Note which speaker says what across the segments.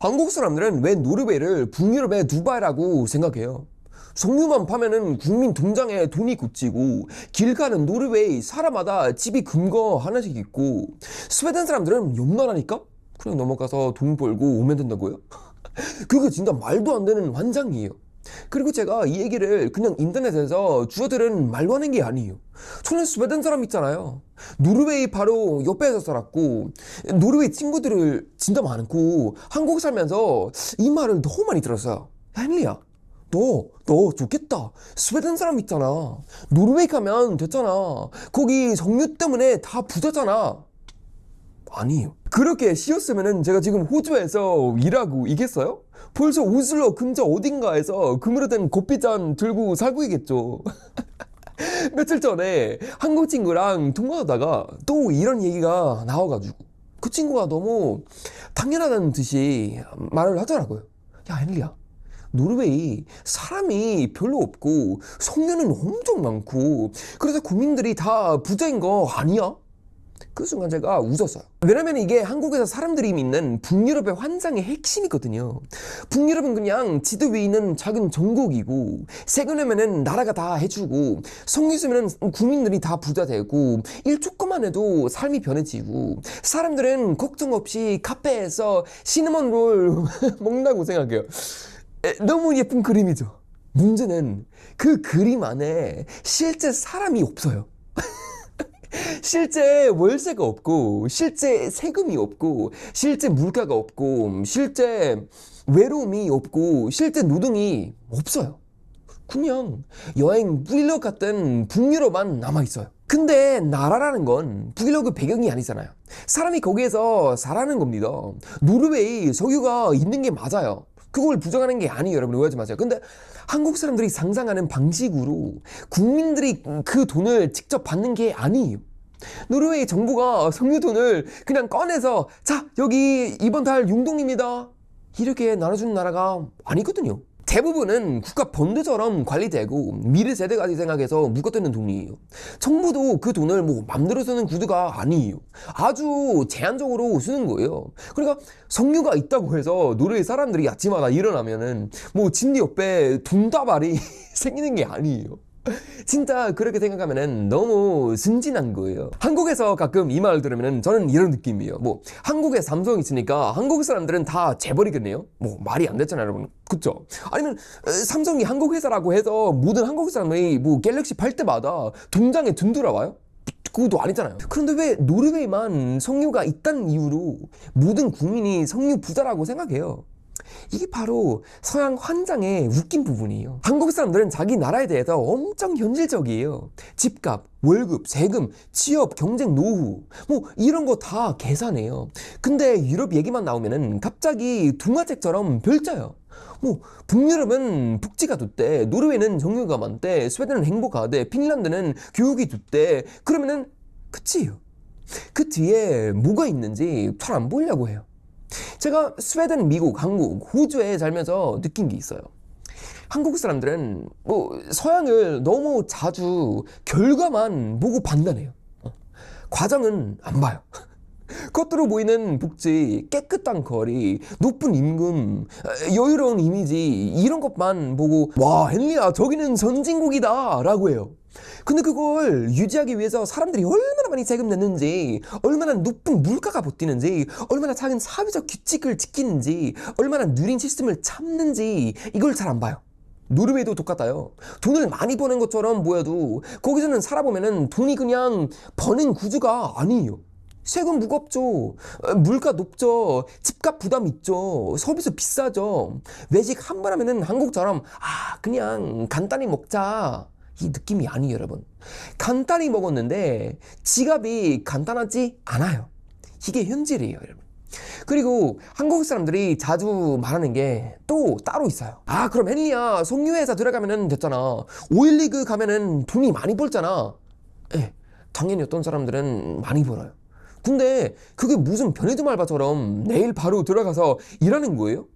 Speaker 1: 한국 사람들은 왜 노르웨이를 북유럽의 두바이라고 생각해요? 석유만 파면은 국민 통장에 돈이 꽂히고 길 가는 노르웨이 사람마다 집이 금거 하나씩 있고 스웨덴 사람들은 옆나라니까 그냥 넘어가서 돈 벌고 오면 된다고요? 그게 진짜 말도 안 되는 환상이에요. 그리고 제가 이 얘기를 그냥 인터넷에서 주워들은 말로 하는 게 아니에요. 저는 스웨덴 사람 있잖아요. 노르웨이 바로 옆에서 살았고 노르웨이 친구들을 진짜 많고 한국 살면서 이 말을 너무 많이 들었어요. 헨리야, 너 좋겠다. 스웨덴 사람 있잖아. 노르웨이 가면 됐잖아. 거기 석유 때문에 다 부자잖아. 아니에요. 그렇게 쉬었으면은 제가 지금 호주에서 일하고 있겠어요? 벌써 오슬로 근처 어딘가에서 그물에 든 커피잔 들고 살고 있겠죠. 며칠 전에 한국 친구랑 통화하다가 또 이런 얘기가 나와가지고 그 친구가 너무 당연하다는 듯이 말을 하더라고요. 야, 헨리야, 노르웨이 사람이 별로 없고 석유는 엄청 많고 그래서 국민들이 다 부자인 거 아니야? 그 순간 제가 웃었어요. 왜냐면 이게 한국에서 사람들이 믿는 북유럽의 환상의 핵심이거든요. 북유럽은 그냥 지도 위에 있는 작은 전국이고 세금 내면은 나라가 다 해주고 석유 있으면은 국민들이 다 부자 되고 일 조금만 해도 삶이 변해지고 사람들은 걱정 없이 카페에서 시나몬 롤 먹는다고 생각해요. 너무 예쁜 그림이죠. 문제는 그 그림 안에 실제 사람이 없어요. 실제 월세가 없고 실제 세금이 없고 실제 물가가 없고 실제 외로움이 없고 실제 노동이 없어요. 그냥 여행 브이로그 같은 북유럽만 남아있어요. 근데 나라라는 건 브이로그 배경이 아니잖아요. 사람이 거기에서 살아가는 겁니다. 노르웨이 석유가 있는 게 맞아요. 그걸 부정하는 게 아니에요. 여러분 오해하지 마세요. 근데 한국 사람들이 상상하는 방식으로 국민들이 그 돈을 직접 받는 게 아니에요. 노르웨이 정부가 석유 돈을 그냥 꺼내서 자, 여기 이번 달 용돈입니다 이렇게 나눠주는 나라가 아니거든요. 대부분은 국가 펀드처럼 관리되고 미래 세대까지 생각해서 묶어두는 돈이에요. 정부도 그 돈을 뭐 맘대로 쓰는 구조가 아니에요. 아주 제한적으로 쓰는 거예요. 그러니까 석유가 있다고 해서 노르웨이 사람들이 아침마다 일어나면은 뭐 침대 옆에 돈다발이 생기는 게 아니에요. 진짜 그렇게 생각하면은 너무 순진한 거예요. 한국에서 가끔 이 말을 들으면은 저는 이런 느낌이에요. 뭐 한국에 삼성 있으니까 한국 사람들은 다 재벌이겠네요. 뭐 말이 안 됐잖아요, 여러분. 그쵸? 아니면 삼성이 한국 회사라고 해서 모든 한국 사람들이 뭐 갤럭시 팔 때마다 통장에 돈 들어와요? 그것도 아니잖아요. 그런데 왜 노르웨이만 석유가 있다는 이유로 모든 국민이 석유 부자라고 생각해요? 이게 바로 서양 환장의 웃긴 부분이에요. 한국 사람들은 자기 나라에 대해서 엄청 현실적이에요. 집값, 월급, 세금, 취업, 경쟁, 노후 뭐 이런 거 다 계산해요. 근데 유럽 얘기만 나오면은 갑자기 동화책처럼 별자요. 뭐 북유럽은 복지가 좋대, 노르웨이는 정유가 많대, 스웨덴은 행복하대, 핀란드는 교육이 좋대. 그러면은 끝이에요. 그 뒤에 뭐가 있는지 잘 안 보이려고 해요. 제가 스웨덴, 미국, 한국, 호주에 살면서 느낀 게 있어요. 한국 사람들은 뭐 서양을 너무 자주 결과만 보고 판단해요. 과정은 안 봐요. 겉으로 보이는 복지, 깨끗한 거리, 높은 임금, 여유로운 이미지 이런 것만 보고 와, 헨리야 저기는 선진국이다 라고 해요. 근데 그걸 유지하기 위해서 사람들이 얼마나 많이 세금 냈는지, 얼마나 높은 물가가 버티는지, 얼마나 작은 사회적 규칙을 지키는지, 얼마나 느린 시스템을 참는지 이걸 잘 안 봐요. 노르웨이도 똑같아요. 돈을 많이 버는 것처럼 보여도 거기서는 살아보면은 돈이 그냥 버는 구조가 아니에요. 세금 무겁죠. 물가 높죠. 집값 부담 있죠. 서비스 비싸죠. 외식 한 번 하면은 한국처럼 그냥 간단히 먹자 이 느낌이 아니에요, 여러분. 간단히 먹었는데 지갑이 간단하지 않아요. 이게 현실이에요, 여러분. 그리고 한국 사람들이 자주 말하는 게 또 따로 있어요. 그럼 헨리야 석유회사 들어가면은 됐잖아. 오일리그 가면은 돈이 많이 벌잖아. 당연히 어떤 사람들은 많이 벌어요. 근데 그게 무슨 편의점 알바처럼 내일 바로 들어가서 일하는 거예요?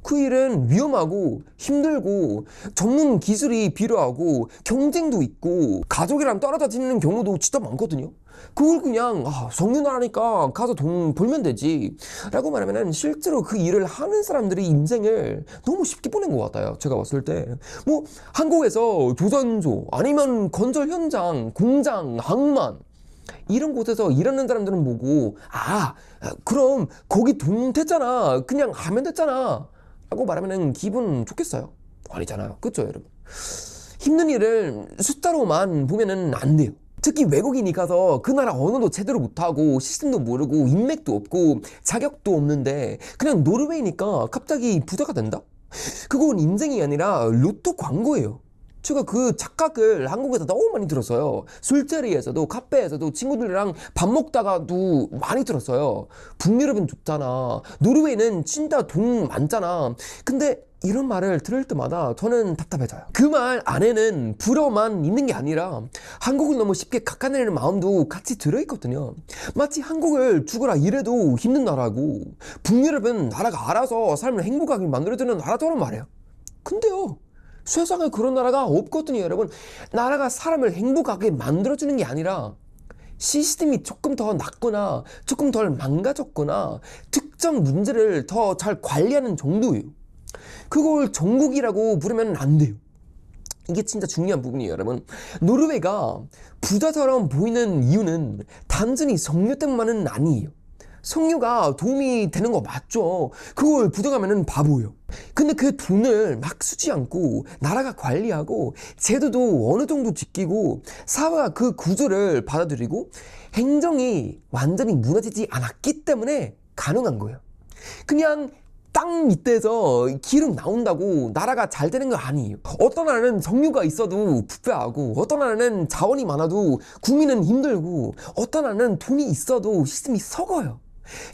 Speaker 1: 그 일은 위험하고 힘들고 전문 기술이 필요하고 경쟁도 있고 가족이랑 떨어져 지내는 경우도 진짜 많거든요. 그걸 그냥 석유 나라니까 가서 돈 벌면 되지 라고 말하면은 실제로 그 일을 하는 사람들이 인생을 너무 쉽게 보낸 것 같아요. 제가 봤을 때 뭐 한국에서 조선소 아니면 건설 현장, 공장, 항만 이런 곳에서 일하는 사람들은 보고 그럼 거기 돈 됐잖아, 그냥 하면 됐잖아 라고 말하면은 기분 좋겠어요? 아니잖아요. 그쵸 여러분? 힘든 일을 숫자로만 보면은 안 돼요. 특히 외국인이 가서 그 나라 언어도 제대로 못하고 시스템도 모르고 인맥도 없고 자격도 없는데 그냥 노르웨이니까 갑자기 부자가 된다? 그건 인생이 아니라 로또 광고예요. 제가 그 착각을 한국에서 너무 많이 들었어요. 술자리에서도 카페에서도 친구들이랑 밥 먹다가도 많이 들었어요. 북유럽은 좋잖아, 노르웨이는 진짜 돈 많잖아. 근데 이런 말을 들을 때마다 저는 답답해져요. 그 말 안에는 불어만 있는 게 아니라 한국을 너무 쉽게 깎아내리는 마음도 같이 들어있거든요. 마치 한국을 죽어라 이래도 힘든 나라고 북유럽은 나라가 알아서 삶을 행복하게 만들어주는 나라처럼 말해요. 근데요, 세상에 그런 나라가 없거든요 여러분. 나라가 사람을 행복하게 만들어주는 게 아니라 시스템이 조금 더 낫거나 조금 덜 망가졌거나 특정 문제를 더 잘 관리하는 정도예요. 그걸 정국이라고 부르면 안 돼요. 이게 진짜 중요한 부분이에요 여러분. 노르웨이가 부자처럼 보이는 이유는 단순히 석유 때문만은 아니에요. 석유가 도움이 되는 거 맞죠. 그걸 부정하면은 바보예요. 근데 그 돈을 막 쓰지 않고 나라가 관리하고 제도도 어느 정도 지키고 사회가 그 구조를 받아들이고 행정이 완전히 무너지지 않았기 때문에 가능한 거예요. 그냥 땅 밑에서 기름 나온다고 나라가 잘 되는 거 아니에요. 어떤 나라는 석유가 있어도 부패하고 어떤 나라는 자원이 많아도 국민은 힘들고 어떤 나라는 돈이 있어도 시스템이 썩어요.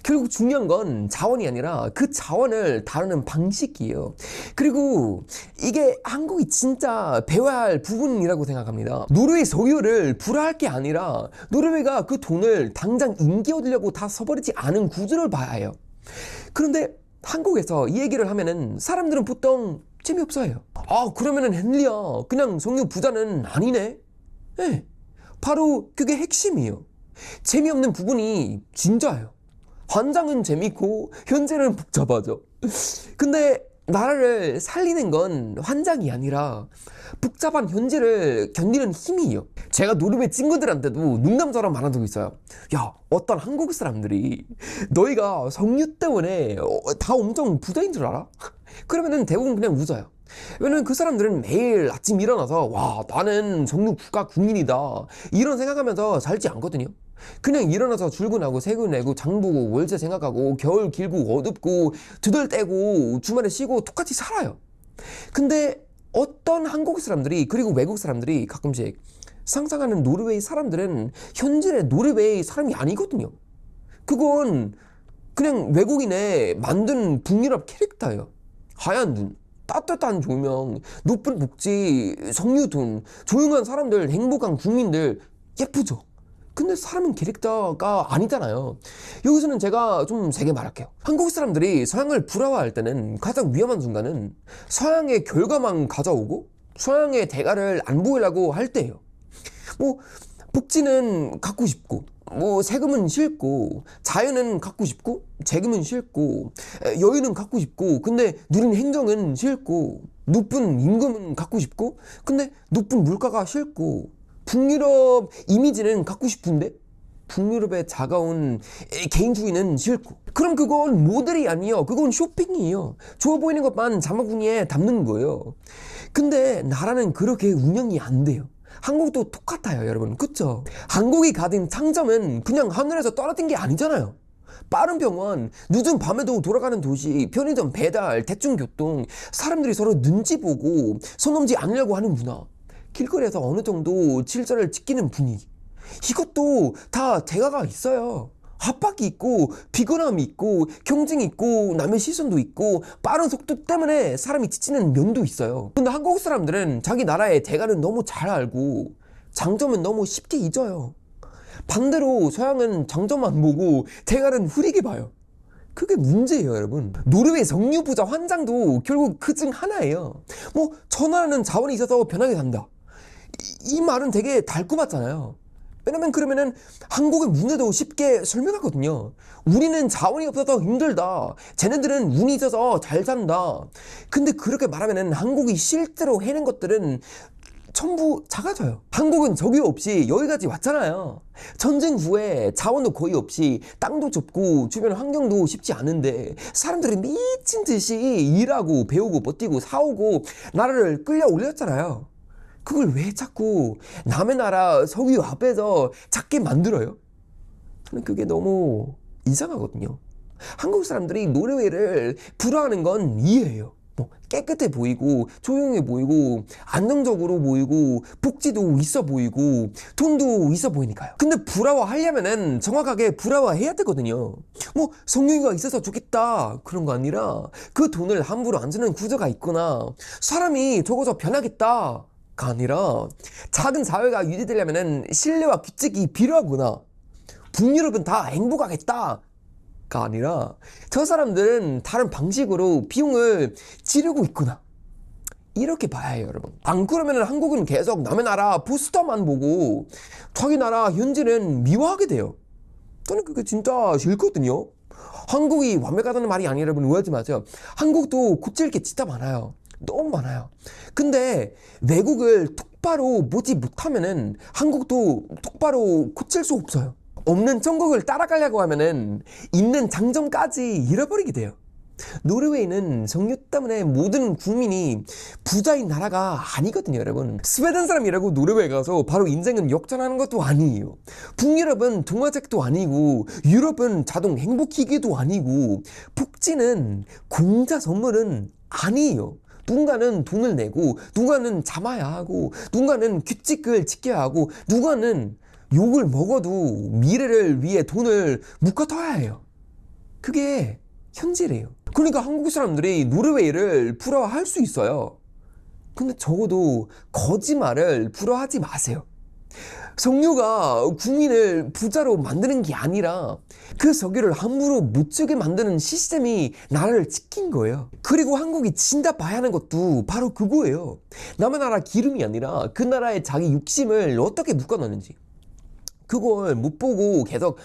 Speaker 1: 결국 중요한 건 자원이 아니라 그 자원을 다루는 방식이에요. 그리고 이게 한국이 진짜 배워야 할 부분이라고 생각합니다. 노르웨이 석유를 불화할 게 아니라 노르웨이가 그 돈을 당장 임기 얻으려고 다 써버리지 않은 구조를 봐야 해요. 그런데 한국에서 이 얘기를 하면은 사람들은 보통 재미없어해요. 그러면은 헨리야 그냥 석유 부자는 아니네. 네, 바로 그게 핵심이에요. 재미없는 부분이 진짜예요. 환장은 재밌고 현재는 복잡하죠. 근데 나라를 살리는 건 환장이 아니라 복잡한 현재를 견디는 힘이에요. 제가 노르웨이 친구들한테도 농담처럼 말한 적이 있어요. 야, 어떤 한국 사람들이 너희가 석유 때문에 다 엄청 부자인 줄 알아? 그러면은 대부분 그냥 웃어요. 왜냐면 그 사람들은 매일 아침 일어나서 와, 나는 석유 국가 국민이다 이런 생각하면서 살지 않거든요. 그냥 일어나서 출근하고 세금 내고 장 보고 월세 생각하고 겨울 길고 어둡고 두들떼고 주말에 쉬고 똑같이 살아요. 근데 어떤 한국 사람들이 그리고 외국 사람들이 가끔씩 상상하는 노르웨이 사람들은 현실의 노르웨이 사람이 아니거든요. 그건 그냥 외국인의 만든 북유럽 캐릭터예요. 하얀 눈, 따뜻한 조명, 높은 복지, 석유돈, 조용한 사람들, 행복한 국민들, 예쁘죠? 근데 사람은 캐릭터가 아니잖아요. 여기서는 제가 좀 세게 말할게요. 한국 사람들이 서양을 부러워할 때는 가장 위험한 순간은 서양의 결과만 가져오고 서양의 대가를 안 보이려고 할 때예요. 뭐 복지는 갖고 싶고 뭐 세금은 싫고 자유는 갖고 싶고 세금은 싫고 여유는 갖고 싶고 근데 누린 행정은 싫고 높은 임금은 갖고 싶고 근데 높은 물가가 싫고 북유럽 이미지는 갖고 싶은데 북유럽의 차가운 개인주의는 싫고 그럼 그건 모델이 아니에요. 그건 쇼핑이에요. 좋아 보이는 것만 자막구니에 담는 거예요. 근데 나라는 그렇게 운영이 안 돼요. 한국도 똑같아요 여러분. 그쵸? 한국이 가진 장점은 그냥 하늘에서 떨어진 게 아니잖아요. 빠른 병원, 늦은 밤에도 돌아가는 도시, 편의점 배달, 대중교통, 사람들이 서로 눈치 보고 손 넘지 않으려고 하는 문화, 길거리에서 어느 정도 질서를 지키는 분위기, 이것도 다 대가가 있어요. 압박이 있고 피곤함이 있고 경쟁이 있고 남의 시선도 있고 빠른 속도 때문에 사람이 지치는 면도 있어요. 근데 한국 사람들은 자기 나라의 대가를 너무 잘 알고 장점은 너무 쉽게 잊어요. 반대로 서양은 장점만 보고 대가는 흐리게 봐요. 그게 문제예요 여러분. 노르웨이 석유 부자 환장도 결국 그 중 하나예요. 뭐 저 나라는 자원이 있어서 편하게 산다, 이 말은 되게 달콤하잖아요. 왜냐면 그러면은 한국의 문제도 쉽게 설명하거든요. 우리는 자원이 없어서 힘들다. 쟤네들은 운이 있어서 잘 산다. 근데 그렇게 말하면은 한국이 실제로 해낸 것들은 전부 작아져요. 한국은 적이 없이 여기까지 왔잖아요. 전쟁 후에 자원도 거의 없이 땅도 좁고 주변 환경도 쉽지 않은데 사람들이 미친 듯이 일하고 배우고 버티고 사오고 나라를 끌려 올렸잖아요. 그걸 왜 자꾸 남의 나라 석유 앞에서 작게 만들어요? 저는 그게 너무 이상하거든요. 한국 사람들이 노르웨이를 부러워하는 건 이해해요. 뭐 깨끗해 보이고 조용해 보이고 안정적으로 보이고 복지도 있어 보이고 돈도 있어 보이니까요. 근데 부러워하려면은 정확하게 부러워해야 되거든요. 뭐 성능이가 있어서 좋겠다 그런 거 아니라 그 돈을 함부로 안 쓰는 구조가 있거나 사람이 적어서 변하겠다 가 아니라 작은 사회가 유지되려면은 신뢰와 규칙이 필요하구나. 북유럽은 다 행복하겠다 가 아니라 저 사람들은 다른 방식으로 비용을 지르고 있구나. 이렇게 봐야 해요, 여러분. 안 그러면 한국은 계속 남의 나라 포스터만 보고 자기 나라 현지는 미워하게 돼요. 저는 그게 진짜 싫거든요. 한국이 완벽하다는 말이 아니라 여러분 오해하지 마세요. 한국도 고칠 게 진짜 많아요. 너무 많아요. 근데 외국을 똑바로 보지 못하면은 한국도 똑바로 고칠 수 없어요. 없는 천국을 따라가려고 하면은 있는 장점까지 잃어버리게 돼요. 노르웨이는 정유 때문에 모든 국민이 부자인 나라가 아니거든요, 여러분. 스웨덴 사람이라고 노르웨이 가서 바로 인생은 역전하는 것도 아니에요. 북유럽은 동화책도 아니고 유럽은 자동 행복기기도 아니고 복지는 공짜 선물은 아니에요. 누군가는 돈을 내고 누군가는 참아야 하고 누군가는 규칙을 지켜야 하고 누군가는 욕을 먹어도 미래를 위해 돈을 묶어둬야 해요. 그게 현실이에요. 그러니까 한국 사람들이 노르웨이를 부러워할 수 있어요. 근데 적어도 거짓말을 부러워하지 마세요. 석유가 국민을 부자로 만드는 게 아니라 그 석유를 함부로 못 쓰게 만드는 시스템이 나라를 지킨 거예요. 그리고 한국이 진짜 봐야 하는 것도 바로 그거예요. 남의 나라 기름이 아니라 그 나라의 자기 욕심을 어떻게 묶어놨는지. 그걸 못 보고 계속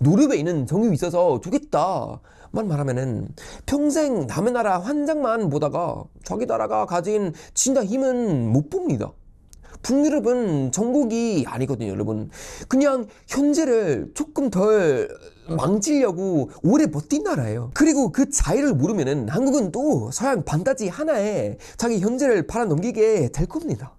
Speaker 1: 노르웨이는 정유 있어서 좋겠다 만 말하면은 평생 남의 나라 환장만 보다가 자기 나라가 가진 진짜 힘은 못 봅니다. 북유럽은 정복이 아니거든요, 여러분. 그냥 현재를 조금 덜 망치려고 오래 버틴 나라예요. 그리고 그 차이를 모르면은 한국은 또 서양 판타지 하나에 자기 현재를 팔아넘기게 될 겁니다.